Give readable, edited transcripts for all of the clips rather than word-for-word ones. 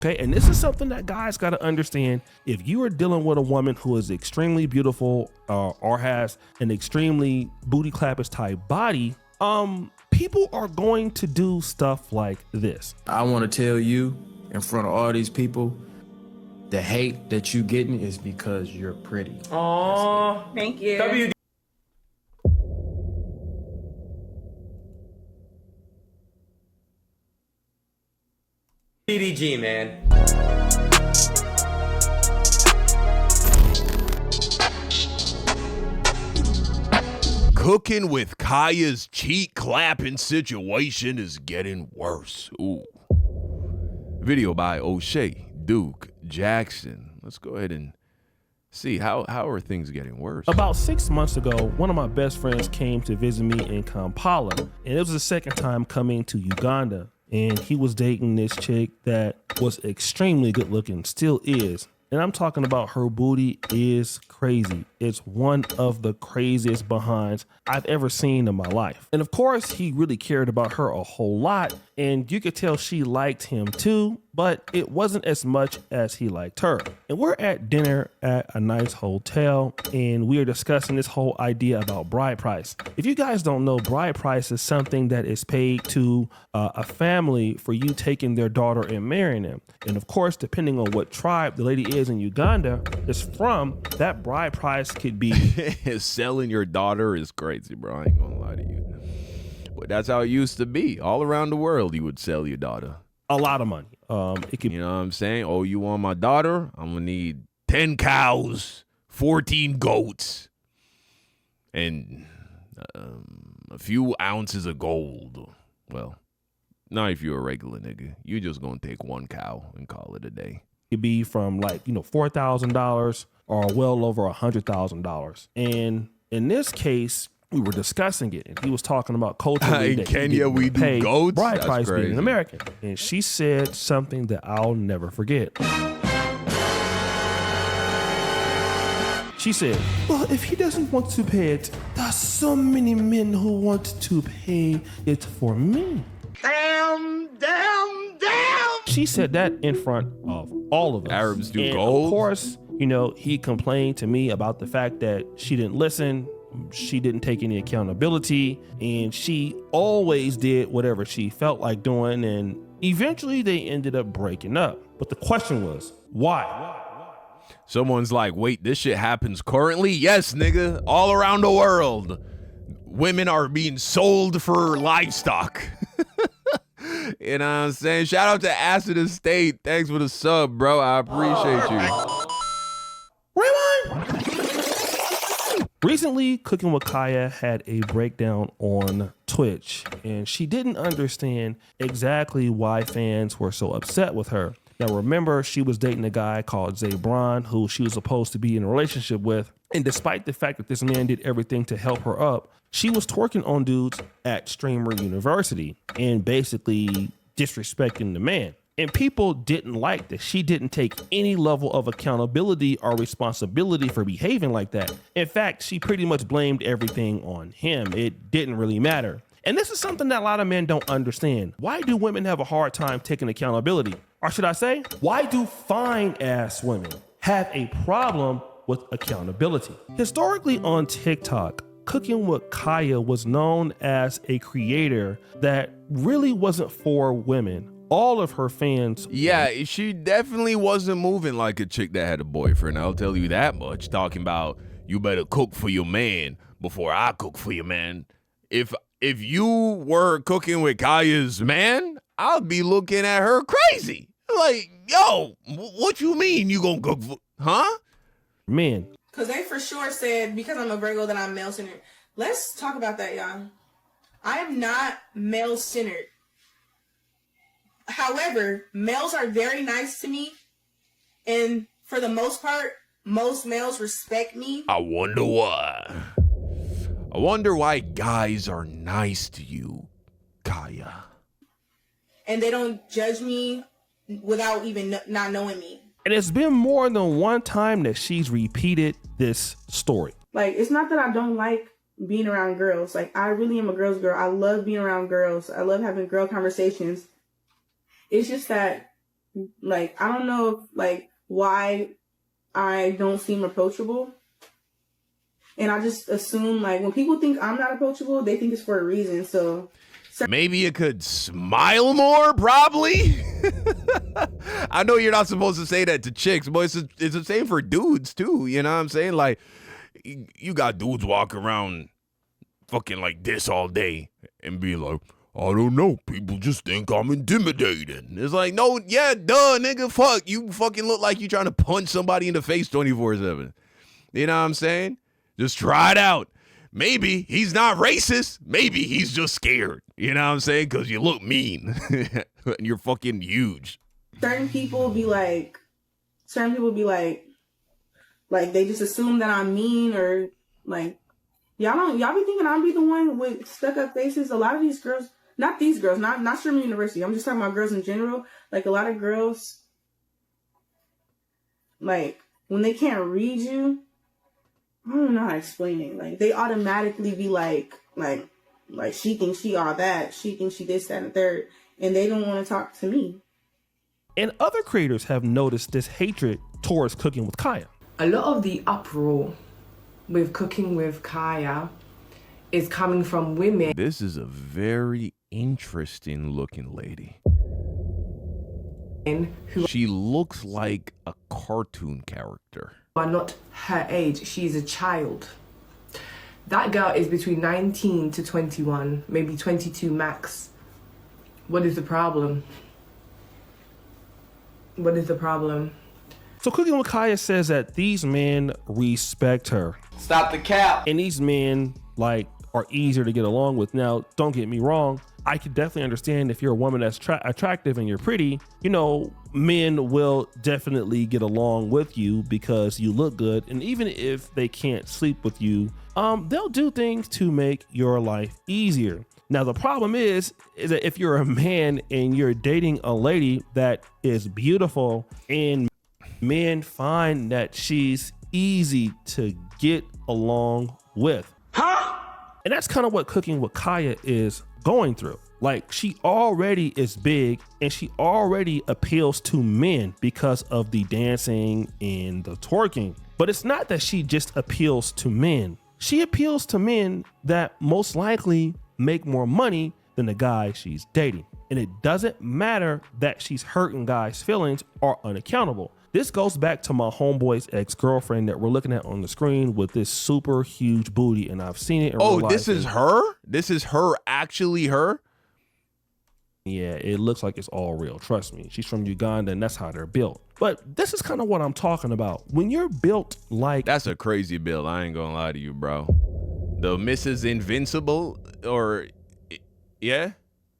Okay, and this is something that guys got to understand. If you are dealing with a woman who is extremely beautiful or has an extremely booty clappers type body, people are going to do stuff like this. I want to tell you in front of all these people, the hate that you getting is because you're pretty. Oh, thank you. DDG, man. Cooking with Kya's cheek clapping situation is getting worse. Ooh. Video by O'Shea, Duke, Jackson. Let's go ahead and see how are things getting worse. About 6 months ago, one of my best friends came to visit me in Kampala, and it was the second time coming to Uganda. And he was dating this chick that was extremely good looking, still is. And I'm talking about her booty is crazy. It's one of the craziest behinds I've ever seen in my life. And of course, he really cared about her a whole lot. And you could tell she liked him too, but it wasn't as much as he liked her. And we're at dinner at a nice hotel, and we are discussing this whole idea about bride price. If you guys don't know, bride price is something that is paid to a family for you taking their daughter and marrying them. And of course, depending on what tribe the lady is in Uganda is from, that bride price could be selling your daughter is crazy, bro. I ain't gonna lie to you. But that's how it used to be. All around the world, you would sell your daughter. A lot of money. It could, you know what I'm saying? Oh, you want my daughter? I'm gonna need 10 cows, 14 goats, and a few ounces of gold. Well, not if you're a regular nigga. You're just gonna take one cow and call it a day. Could be from like, $4,000 or well over $100,000. And in this case, we were discussing it, and he was talking about culturally in Kenya we do goats. Bride That's price crazy. being an American. And she said something that I'll never forget. She said, well, if he doesn't want to pay it, there's so many men who want to pay it for me. Damn. She said that in front of all of us. Arabs do and gold. Of course, he complained to me about the fact that she didn't listen. She didn't take any accountability, and she always did whatever she felt like doing. And eventually they ended up breaking up. But the question was, why? Someone's like, wait, this shit happens currently? Yes, nigga. All around the world, women are being sold for livestock. You know what I'm saying? Shout out to Acid Estate. Thanks for the sub, bro. I appreciate you. Recently, CookinWitKya had a breakdown on Twitch, and she didn't understand exactly why fans were so upset with her. Now, remember, she was dating a guy called Zabron, who she was supposed to be in a relationship with. And despite the fact that this man did everything to help her up, she was twerking on dudes at Streamer University and basically disrespecting the man. And people didn't like that. She didn't take any level of accountability or responsibility for behaving like that. In fact, she pretty much blamed everything on him. It didn't really matter. And this is something that a lot of men don't understand. Why do women have a hard time taking accountability? Or should I say, why do fine-ass women have a problem with accountability? Historically on TikTok, CookinWitKya was known as a creator that really wasn't for women. All of her fans. Yeah, she definitely wasn't moving like a chick that had a boyfriend. I'll tell you that much. Talking about, you better cook for your man before I cook for your man. If you were CookinWitKya's man, I'd be looking at her crazy. Like, yo, what you mean you gonna cook for, huh? Men. Because they for sure said, because I'm a Virgo, that I'm male-centered. Let's talk about that, y'all. I am not male-centered. However, males are very nice to me. And for the most part, most males respect me. I wonder why. I wonder why guys are nice to you, Kya. And they don't judge me without even not knowing me. And it's been more than one time that she's repeated this story. Like, it's not that I don't like being around girls. Like, I really am a girl's girl. I love being around girls. I love having girl conversations. It's just that Like, I don't know, like, why I don't seem approachable. And I just assume, like, when people think I'm not approachable, they think it's for a reason. So maybe you could smile more, probably. I know you're not supposed to say that to chicks, but it's the same for dudes too. You know what I'm saying? Like, you got dudes walk around fucking like this all day and be like, I don't know, people just think I'm intimidating. It's like, no, yeah, duh, nigga, fuck. You fucking look like you trying to punch somebody in the face 24/7. You know what I'm saying? Just try it out. Maybe he's not racist. Maybe he's just scared. You know what I'm saying? Because you look mean. And you're fucking huge. certain people be like, they just assume that I'm mean, or like, y'all be thinking I'll be the one with stuck up faces. A lot of these girls, not Sherman University, I'm just talking about girls in general. Like, a lot of girls, like, when they can't read you, I don't know how to explain it. Like, they automatically be like she thinks she all that. She thinks she this, that, and the third. And they don't want to talk to me. And other creators have noticed this hatred towards Cooking with Kya. A lot of the uproar with Cooking with Kya is coming from women. This is a very interesting looking lady. She looks like a cartoon character. Are not her age. She's a child. That girl is between 19 to 21, maybe 22 max. What is the problem? What is the problem? So Cooking with Kya says that these men respect her. Stop the cap. And these men, like, are easier to get along with. Now, don't get me wrong. I could definitely understand if you're a woman that's attractive and you're pretty, you know, men will definitely get along with you because you look good. And even if they can't sleep with you, they'll do things to make your life easier. Now, the problem is that if you're a man and you're dating a lady that is beautiful and men find that she's easy to get along with. And that's kind of what Cooking with Kya is going through. Like, she already is big and she already appeals to men because of the dancing and the twerking. But it's not that she just appeals to men. She appeals to men that most likely make more money than the guy she's dating. And it doesn't matter that she's hurting guys' feelings or unaccountable. This goes back to my homeboy's ex-girlfriend that we're looking at on the screen with this super huge booty, and I've seen it in real life. This is her? This is her, actually her? Yeah, it looks like it's all real. Trust me. She's from Uganda, and that's how they're built. But this is kind of what I'm talking about. When you're built like... That's a crazy build. I ain't gonna lie to you, bro. The Mrs. Invincible, or... Yeah?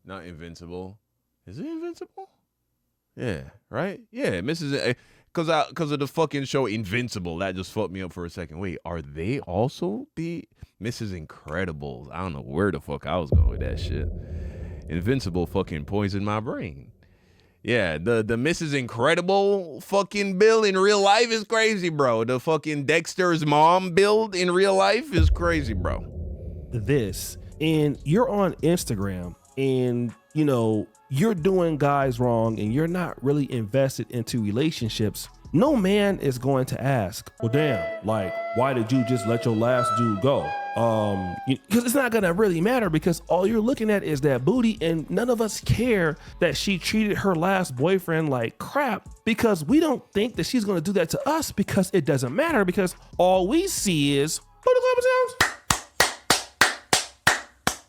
Not Invincible. Is it Invincible? Yeah, right? Yeah, Mrs. Because of the fucking show Invincible. That just fucked me up for a second. Wait, are they also the Mrs. Incredibles? I don't know where the fuck I was going with that shit. Invincible fucking poisoned my brain. Yeah, the Mrs. Incredible fucking build in real life is crazy, bro. The fucking Dexter's mom build in real life is crazy, bro. This, and you're on Instagram, and you know, you're doing guys wrong and you're not really invested into relationships. No man is going to ask, well, damn, like, why did you just let your last dude go? Because it's not gonna really matter, because all you're looking at is that booty, and none of us care that she treated her last boyfriend like crap, because we don't think that she's gonna do that to us, because it doesn't matter, because all we see is sounds.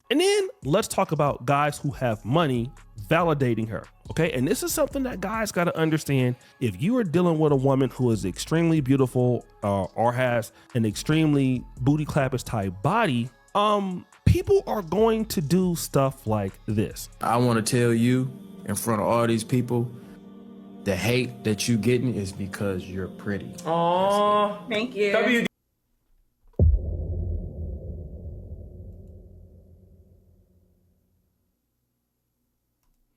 And then let's talk about guys who have money validating her, okay? And this is something that guys got to understand. If you are dealing with a woman who is extremely beautiful or has an extremely booty clappers type body, people are going to do stuff like this. I want to tell you in front of all these people, the hate that you getting is because you're pretty. Oh, Thank you.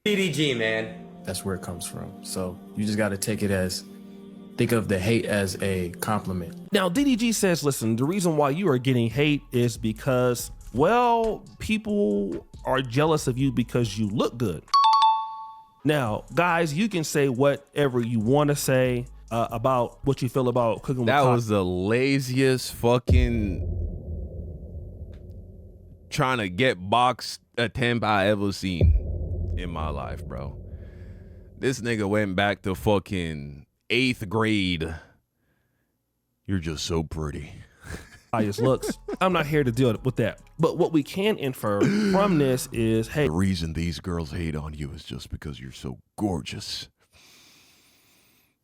DDG, man. That's where it comes from. So you just got to think of the hate as a compliment. Now, DDG says, listen, the reason why you are getting hate is because, well, people are jealous of you because you look good. Now, guys, you can say whatever you want to say about what you feel about cooking with That Kaya. was the laziest fucking trying to get box attempt I ever seen in my life, bro. This nigga went back to fucking 8th grade. You're just so pretty. Kaya's looks. I'm not here to deal with that. But what we can infer from this is, hey, The reason these girls hate on you is just because you're so gorgeous.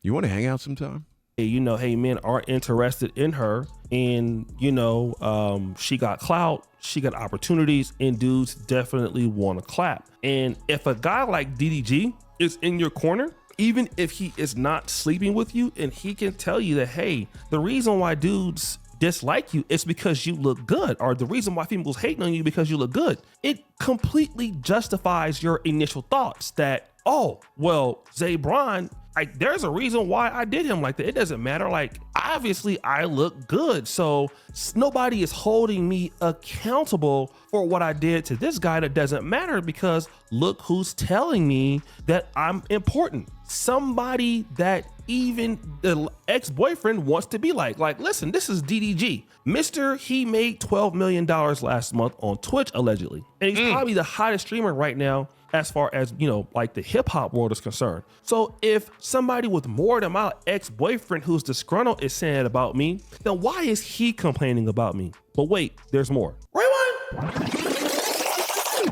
You want to hang out sometime? you know, hey, men are interested in her, and you know, she got clout, she got opportunities, and dudes definitely want to clap. And if a guy like DDG is in your corner, even if he is not sleeping with you, and he can tell you that, hey, the reason why dudes dislike you is because you look good, or the reason why females hating on you because you look good, it completely justifies your initial thoughts that, oh, well, Zabron, there's a reason why I did him like that. It doesn't matter. Like, obviously I look good, so nobody is holding me accountable for what I did to this guy. That doesn't matter, because look who's telling me that I'm important. Somebody that even the ex-boyfriend wants to be like, listen, this is DDG. Mr. He made $12 million last month on Twitch, allegedly. And he's probably the hottest streamer right now as far as, you know, like the hip hop world is concerned. So if somebody with more than my ex-boyfriend who's disgruntled is saying about me, then why is he complaining about me? But wait, there's more.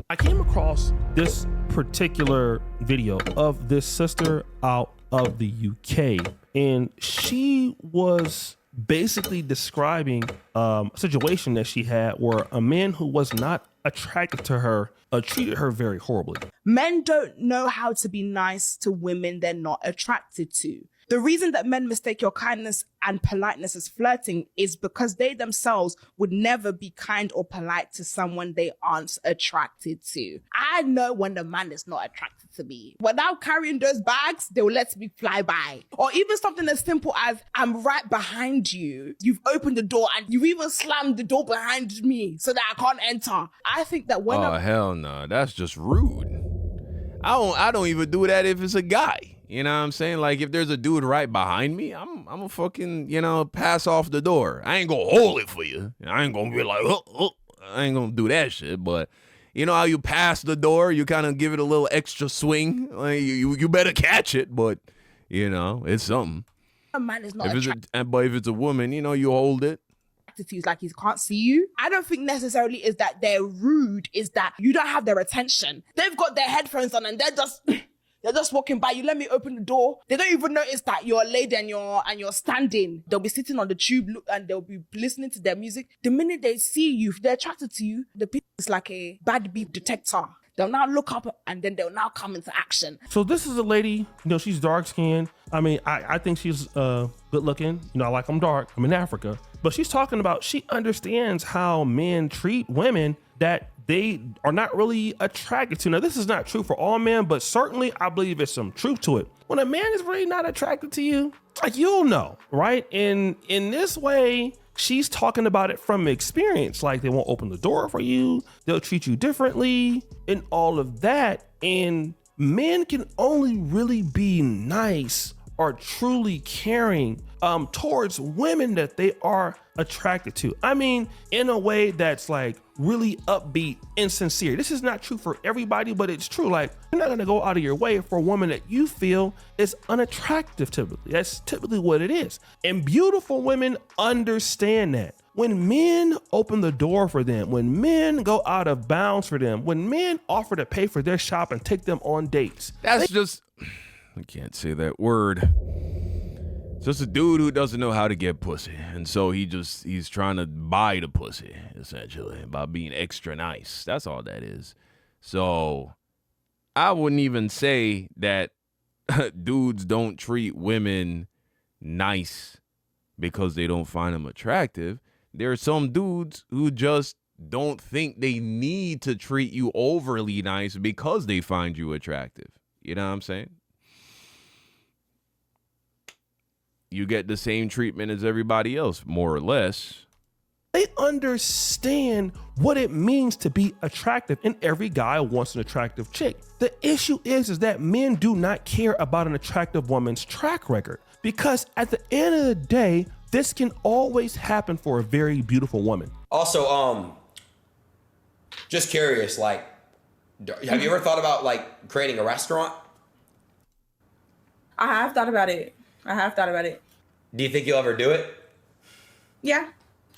I came across this particular video of this sister out of the UK, and she was basically describing a situation that she had where a man who was not attracted to her treated her very horribly. Men don't know how to be nice to women they're not attracted to. The reason that men mistake your kindness and politeness as flirting is because they themselves would never be kind or polite to someone they aren't attracted to. I know when the man is not attracted to me. Without carrying those bags, they will let me fly by. Or even something as simple as, I'm right behind you. You've opened the door and you even slammed the door behind me so that I can't enter. I think that when hell no, that's just rude. I don't even do that if it's a guy. You know what I'm saying? Like, if there's a dude right behind me, I'm a fucking, you know, pass off the door. I ain't gonna hold it for you. I ain't gonna be like, I ain't gonna do that shit. But you know how you pass the door, you kind of give it a little extra swing. Like, you better catch it, but you know, it's something. a man is not attracted But if it's a woman, you know, you hold it. to you, like he can't see you. I don't think necessarily is that they're rude, is that you don't have their attention. They've got their headphones on and they're just walking by you. Let me open the door. They don't even notice that you're a lady and you're standing. They'll be sitting on the tube and they'll be listening to their music. The minute they see you, if they're attracted to you, the people is like a bad beep detector. They'll now look up and then they'll now come into action. So this is a lady, you know, she's dark skinned. I mean, I think she's good looking. You know, I like them dark. I'm in Africa. But she's talking about, she understands how men treat women that they are not really attracted to. Now, this is not true for all men, but certainly I believe there's some truth to it. When a man is really not attracted to you, like, you'll know, right? And in this way, she's talking about it from experience. Like, they won't open the door for you, they'll treat you differently, and all of that. And men can only really be nice or truly caring towards women that they are attracted to. I mean, in a way that's like really upbeat and sincere. This is not true for everybody, but it's true. Like, you're not gonna go out of your way for a woman that you feel is unattractive typically. That's typically what it is. And beautiful women understand that. When men open the door for them, when men go out of bounds for them, when men offer to pay for their shop and take them on dates. I can't say that word. It's just a dude who doesn't know how to get pussy. And so he's trying to buy the pussy, essentially, by being extra nice. That's all that is. So I wouldn't even say that dudes don't treat women nice because they don't find them attractive. There are some dudes who just don't think they need to treat you overly nice because they find you attractive. You know what I'm saying? You get the same treatment as everybody else, more or less. They understand what it means to be attractive, and every guy wants an attractive chick. The issue is that men do not care about an attractive woman's track record, because at the end of the day, this can always happen for a very beautiful woman. Also, just curious, like, have you ever thought about like creating a restaurant? I have thought about it. Do you think you'll ever do it? Yeah.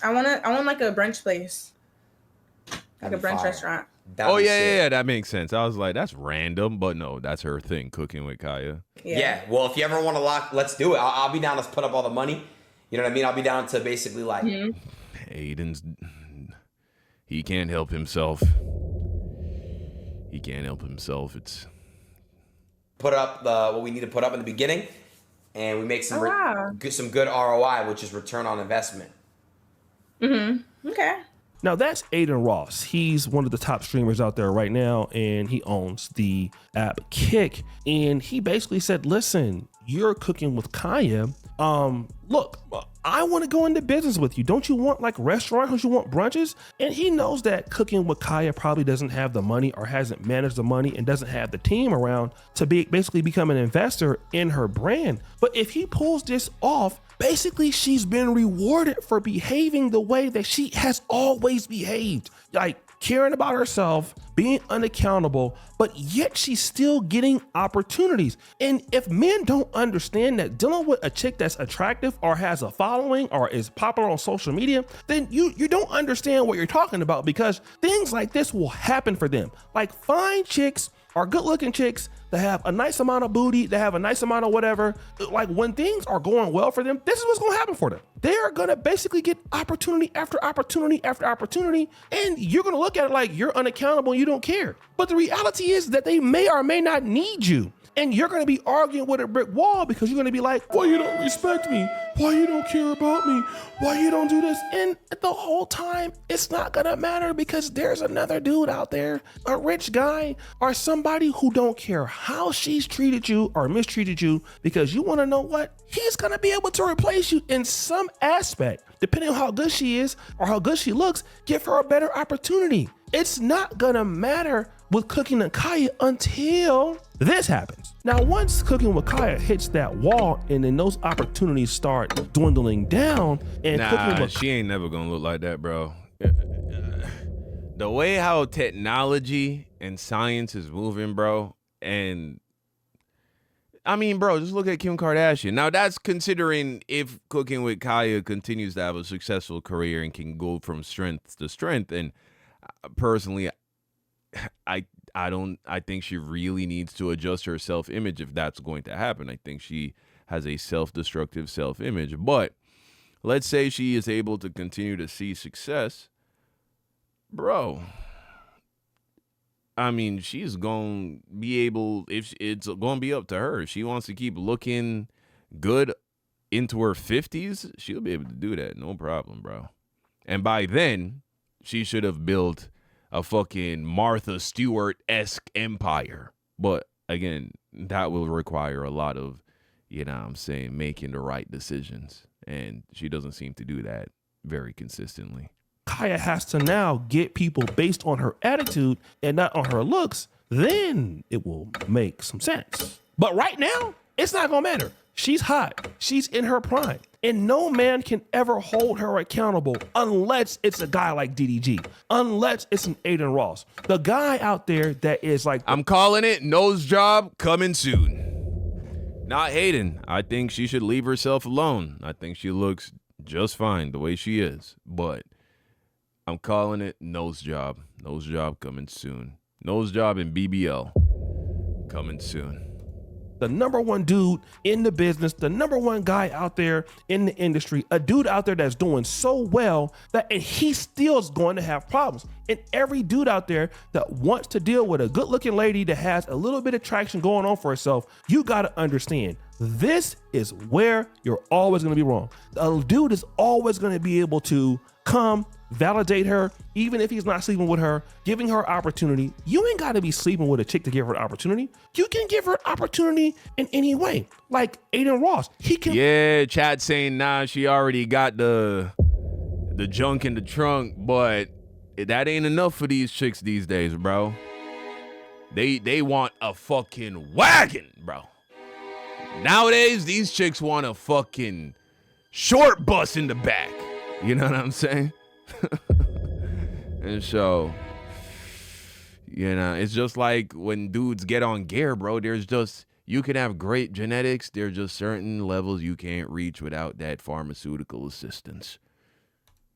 I want like a brunch place. Like a brunch restaurant. Oh yeah, that makes sense. I was like, that's random, but no, that's her thing, Cooking with Kya. Yeah. Well, if you ever want to let's do it. I'll be down to put up all the money. You know what I mean? I'll be down to basically like. Aiden's, he can't help himself. It's put up what we need to put up in the beginning, and we make some good ROI, which is return on investment. Okay. Now that's Aiden Ross. He's one of the top streamers out there right now, and he owns the app Kick. And he basically said, listen, you're Cooking with Kya. Look, I want to go into business with you. Don't you want like restaurants? Don't you want brunches? And he knows that Cooking with Kya probably doesn't have the money or hasn't managed the money and doesn't have the team around to basically become an investor in her brand. But if he pulls this off, basically she's been rewarded for behaving the way that she has always behaved. Like caring about herself, being unaccountable, but yet she's still getting opportunities. And if men don't understand that dealing with a chick that's attractive or has a following or is popular on social media, then you don't understand what you're talking about, because things like this will happen for them. Like fine chicks or good looking chicks that have a nice amount of booty, that have a nice amount of whatever, like when things are going well for them, this is what's gonna happen for them. They're gonna basically get opportunity after opportunity after opportunity, and you're gonna look at it like you're unaccountable and you don't care. But the reality is that they may or may not need you. And you're going to be arguing with a brick wall because you're going to be like, why you don't respect me? Why you don't care about me? Why you don't do this? And the whole time, it's not going to matter, because there's another dude out there, a rich guy or somebody who don't care how she's treated you or mistreated you, because you want to know what? He's going to be able to replace you in some aspect. Depending on how good she is or how good she looks, give her a better opportunity. It's not going to matter with Cooking with Kya until this happens. Now, once Cooking with Kya hits that wall and then those opportunities start dwindling down, and she ain't never gonna look like that, bro. The way how technology and science is moving, bro, and I mean, bro, just look at Kim Kardashian. Now, that's considering if Cooking with Kya continues to have a successful career and can go from strength to strength. And personally, I think she really needs to adjust her self-image if that's going to happen. I think she has a self-destructive self-image. But let's say she is able to continue to see success, bro. I mean, she's going to be able, if it's going to be up to her. If she wants to keep looking good into her 50s, she'll be able to do that. No problem, bro. And by then, she should have built a fucking Martha Stewart-esque empire. But again, that will require a lot of, you know what I'm saying, making the right decisions. And she doesn't seem to do that very consistently. Kya has to now get people based on her attitude and not on her looks. Then it will make some sense. But right now, it's not gonna matter. She's hot. She's in her prime. And no man can ever hold her accountable unless it's a guy like DDG, unless it's an Aiden Ross. The guy out there that is like... I'm calling it, nose job coming soon. Not Hayden. I think she should leave herself alone. I think she looks just fine the way she is. But I'm calling it nose job. Nose job coming soon. Nose job and BBL coming soon. The number one dude in the business, the number one guy out there in the industry, a dude out there that's doing so well that, and he still is going to have problems. And every dude out there that wants to deal with a good looking lady that has a little bit of traction going on for herself, you got to understand, this is where you're always going to be wrong. A dude is always going to be able to come, validate her, even if he's not sleeping with her, giving her opportunity. You ain't got to be sleeping with a chick to give her an opportunity. You can give her an opportunity in any way. Like Aiden Ross, he can. Yeah, chat saying, nah, she already got the the junk in the trunk, but that ain't enough for these chicks these days, bro. They want a fucking wagon, bro. Nowadays, these chicks want a fucking short bus in the back. You know what I'm saying? And so, you know, it's just like when dudes get on gear, bro. There's just, you can have great genetics. There's just certain levels you can't reach without that pharmaceutical assistance.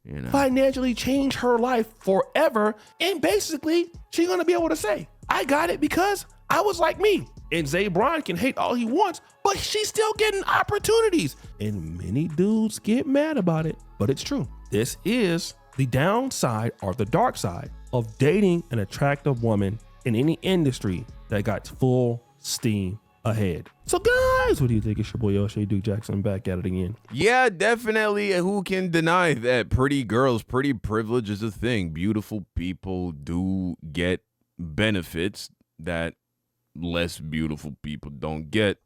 You know? Financially change her life forever. And basically, she's going to be able to say, I got it because I was like me. And Zay Bryan can hate all he wants, but she's still getting opportunities. And many dudes get mad about it, but it's true. This is the downside or the dark side of dating an attractive woman in any industry that got full steam ahead. So guys, what do you think? It's your boy O'Shea Duke Jackson back at it again. Yeah, definitely. Who can deny that pretty girls, pretty privilege is a thing. Beautiful people do get benefits that less beautiful people don't get.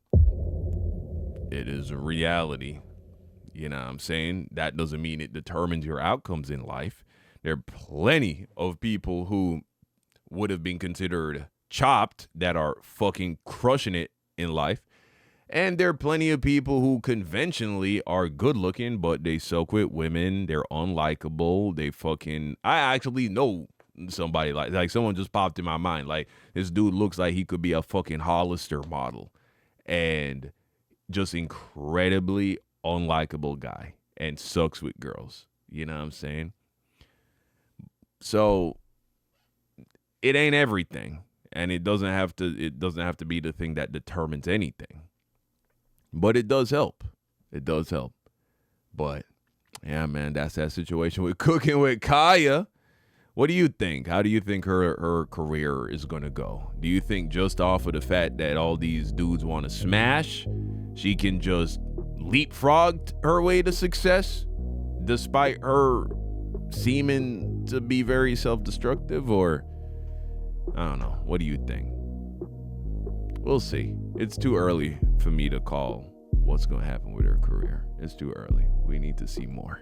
It is a reality. You know what I'm saying? That doesn't mean it determines your outcomes in life. There are plenty of people who would have been considered chopped that are fucking crushing it in life. And there are plenty of people who conventionally are good looking, but they suck with women. They're unlikable. They fucking, I actually know somebody like someone just popped in my mind. Like, this dude looks like he could be a fucking Hollister model and just incredibly unlikable guy and sucks with girls. You know what I'm saying? So it ain't everything, and it doesn't have to be the thing that determines anything. But it does help. It does help. But yeah, man, that's that situation with Cooking with Kya. What do you think? How do you think her career is going to go? Do you think just off of the fact that all these dudes want to smash, she can just leapfrog her way to success despite her seeming to be very self-destructive? Or I don't know. What do you think? We'll see. It's too early for me to call what's going to happen with her career. It's too early. We need to see more.